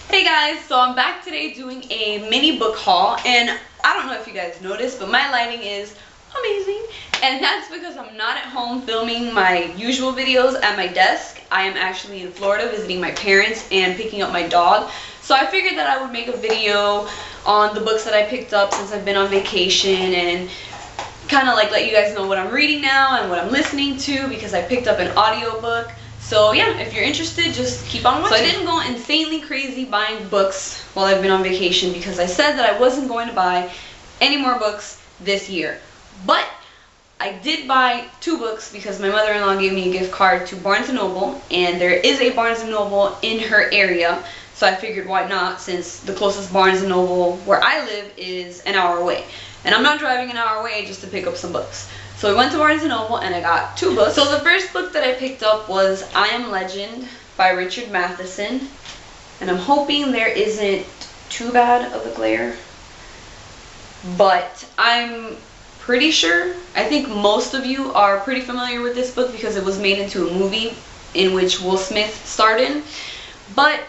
Hey guys, so I'm back today doing a mini book haul, and I don't know if you guys noticed, but my lighting is amazing, and that's because I'm not at home filming my usual videos at my desk. I am actually in Florida visiting my parents and picking up my dog, so I figured that I would make a video on the books that I picked up since I've been on vacation and kind of like let you guys know what I'm reading now and what I'm listening to, because I picked up an audiobook. So yeah, if you're interested, just keep on watching. So I didn't go insanely crazy buying books while I've been on vacation because I said that I wasn't going to buy any more books this year. But I did buy 2 books because my mother-in-law gave me a gift card to Barnes & Noble, and there is a Barnes & Noble in her area. So I figured why not, since the closest Barnes & Noble where I live is an hour away. And I'm not driving an hour away just to pick up some books. So we went to Barnes & Noble and I got 2 books. So the first book that I picked up was I Am Legend by Richard Matheson. And I'm hoping there isn't too bad of a glare. But I'm pretty sure, I think most of you are pretty familiar with this book because it was made into a movie in which Will Smith starred in. But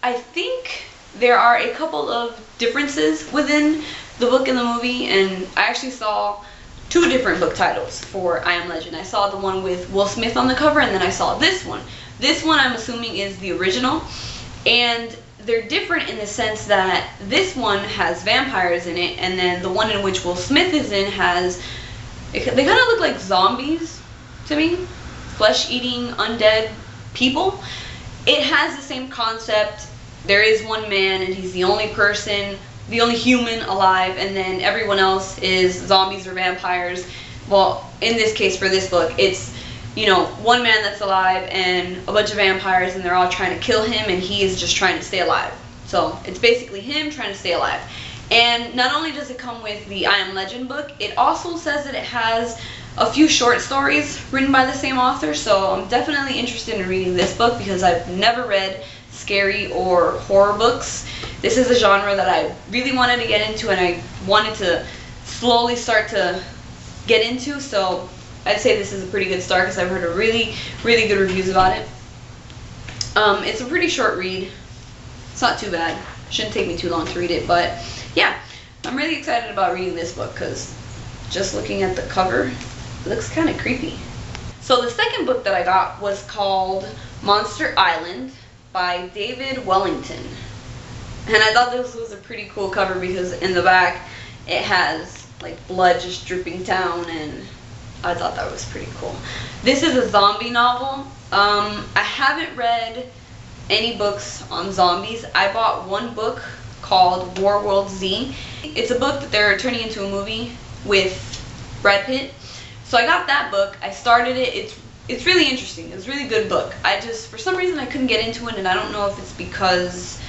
I think there are a couple of differences within the book and the movie, and I actually saw 2 different book titles for I Am Legend. I saw the one with Will Smith on the cover, and then I saw this one. This one I'm assuming is the original, and they're different in the sense that this one has vampires in it, and then the one in which Will Smith is in has, they kind of look like zombies to me, flesh-eating undead people. It has the same concept. There is one man and he's the only person, the only human alive, and then everyone else is zombies or vampires. Well, in this case for this book, it's, you know, one man that's alive and a bunch of vampires, and they're all trying to kill him, and he is just trying to stay alive. So it's basically him trying to stay alive. And not only does it come with the I Am Legend book, it also says that it has a few short stories written by the same author. So I'm definitely interested in reading this book because I've never read scary or horror books. This is a genre that I really wanted to get into, and I wanted to slowly start to get into, so I'd say this is a pretty good start because I've heard a really good reviews about it. It's a pretty short read. It's not too bad. Shouldn't take me too long to read it, but yeah, I'm really excited about reading this book because just looking at the cover, it looks kind of creepy. So the second book that I got was called Monster Island by David Wellington. And I thought this was a pretty cool cover because in the back it has like blood just dripping down, and I thought that was pretty cool. This is a zombie novel. I haven't read any books on zombies. I bought one book called War World Z. It's a book that they're turning into a movie with Brad Pitt. So I got that book. I started it. It's really interesting. It's a really good book. I just, for some reason, I couldn't get into it, and I don't know if it's because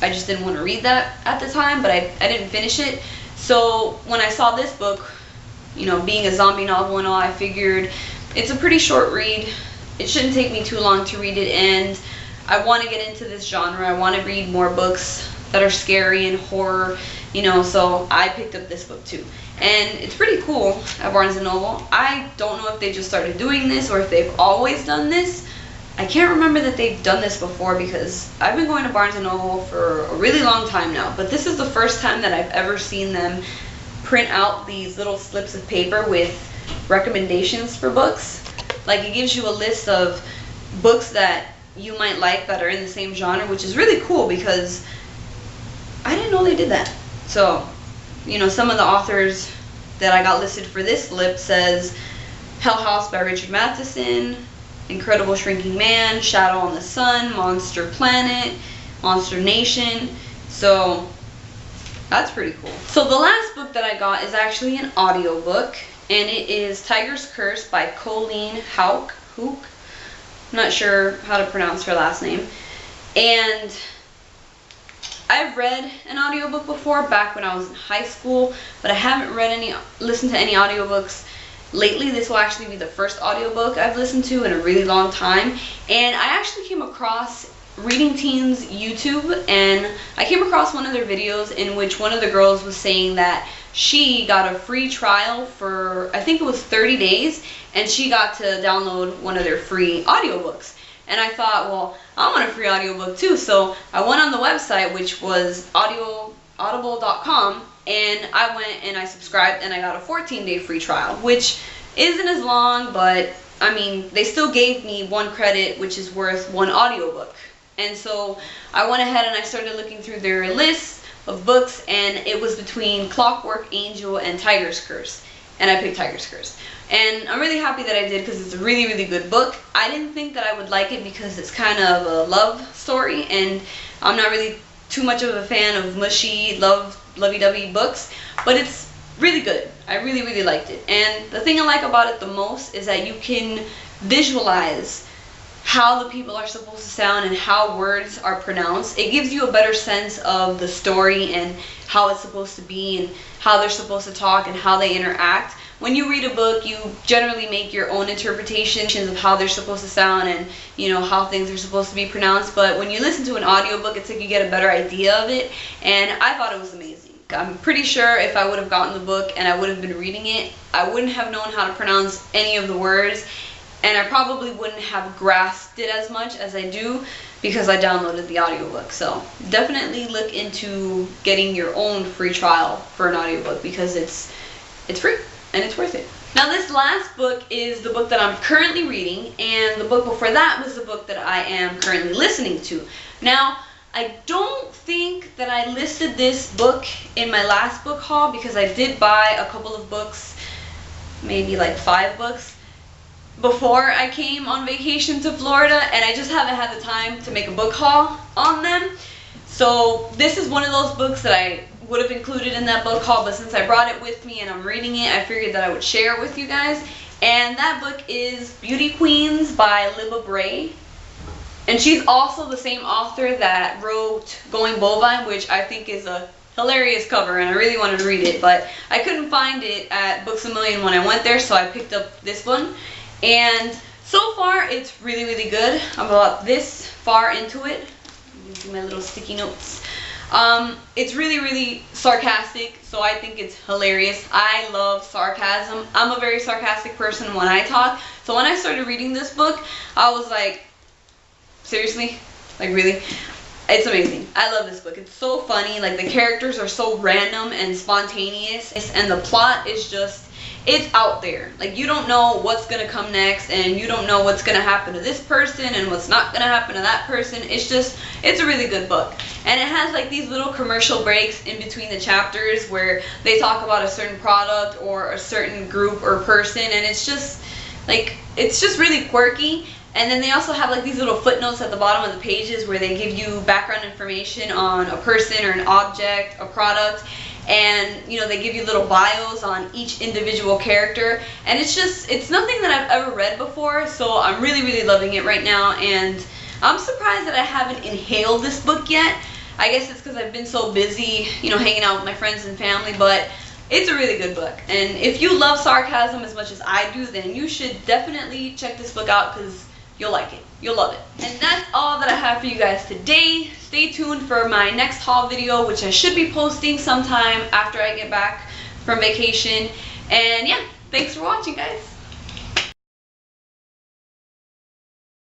I just didn't want to read that at the time, but I didn't finish it. So when I saw this book, you know, being a zombie novel and all, I figured it's a pretty short read. It shouldn't take me too long to read it, and I want to get into this genre. I want to read more books that are scary and horror, you know, so I picked up this book too. And it's pretty cool at Barnes & Noble. I don't know if they just started doing this or if they've always done this. I can't remember that they've done this before because I've been going to Barnes & Noble for a really long time now. But this is the first time that I've ever seen them print out these little slips of paper with recommendations for books. Like, it gives you a list of books that you might like that are in the same genre, which is really cool because I didn't know they did that. So, you know, some of the authors that I got listed for this slip says Hell House by Richard Matheson, Incredible Shrinking Man, Shadow on the Sun, Monster Planet, Monster Nation. So that's pretty cool. So the last book that I got is actually an audiobook, and it is Tiger's Curse by Coleen Houck. I'm not sure how to pronounce her last name. And I've read an audiobook before back when I was in high school, but I haven't listened to any audiobooks lately. This will actually be the first audiobook I've listened to in a really long time. And I actually came across Reading Teens YouTube, and I came across one of their videos in which one of the girls was saying that she got a free trial for, I think it was 30 days, and she got to download one of their free audiobooks. And I thought, well, I want a free audiobook too. So I went on the website, which was audible.com, and I went and I subscribed and I got a 14-day free trial, which isn't as long, but I mean, they still gave me 1 credit, which is worth 1 audiobook. And so I went ahead and I started looking through their list of books, and it was between Clockwork Angel and Tiger's Curse. And I picked Tiger's Curse. And I'm really happy that I did, because it's a really, really good book. I didn't think that I would like it because it's kind of a love story, and I'm not really too much of a fan of mushy, lovey-dovey books, but it's really good. I really, really liked it. And the thing I like about it the most is that you can visualize how the people are supposed to sound and how words are pronounced. It gives you a better sense of the story and how it's supposed to be and how they're supposed to talk and how they interact. When you read a book, you generally make your own interpretations of how they're supposed to sound and, you know, how things are supposed to be pronounced. But when you listen to an audiobook, it's like you get a better idea of it, and I thought it was amazing. I'm pretty sure if I would have gotten the book and I would have been reading it, I wouldn't have known how to pronounce any of the words, and I probably wouldn't have grasped it as much as I do because I downloaded the audiobook. So definitely look into getting your own free trial for an audiobook, because it's free and it's worth it. Now, this last book is the book that I'm currently reading, and the book before that was the book that I am currently listening to. Now, I don't think that I listed this book in my last book haul, because I did buy a couple of books, maybe like 5 books, before I came on vacation to Florida, and I just haven't had the time to make a book haul on them. So this is one of those books that I would have included in that book haul, but since I brought it with me and I'm reading it, I figured that I would share it with you guys. And that book is Beauty Queens by Libba Bray. And she's also the same author that wrote Going Bovine, which I think is a hilarious cover, and I really wanted to read it, but I couldn't find it at Books A Million when I went there, so I picked up this one. And so far, it's really, really good. I'm about this far into it. Let me do my little sticky notes. It's really, really sarcastic, so I think it's hilarious. I love sarcasm. I'm a very sarcastic person when I talk, so when I started reading this book, I was like, seriously? Like, really? It's amazing. I love this book. It's so funny. Like, the characters are so random and spontaneous, and the plot is just, it's out there. Like, you don't know what's gonna come next, and you don't know what's gonna happen to this person and what's not gonna happen to that person. It's just, it's a really good book. And it has like these little commercial breaks in between the chapters where they talk about a certain product or a certain group or person, and it's just like, it's just really quirky. And then they also have like these little footnotes at the bottom of the pages where they give you background information on a person or an object, a product, and, you know, they give you little bios on each individual character, and it's just, it's nothing that I've ever read before, so I'm really, really loving it right now. And I'm surprised that I haven't inhaled this book yet. I guess it's because I've been so busy, you know, hanging out with my friends and family, but it's a really good book. And if you love sarcasm as much as I do, then you should definitely check this book out, because you'll like it. You'll love it. And that's all that I have for you guys today. Stay tuned for my next haul video, which I should be posting sometime after I get back from vacation. And yeah, thanks for watching, guys.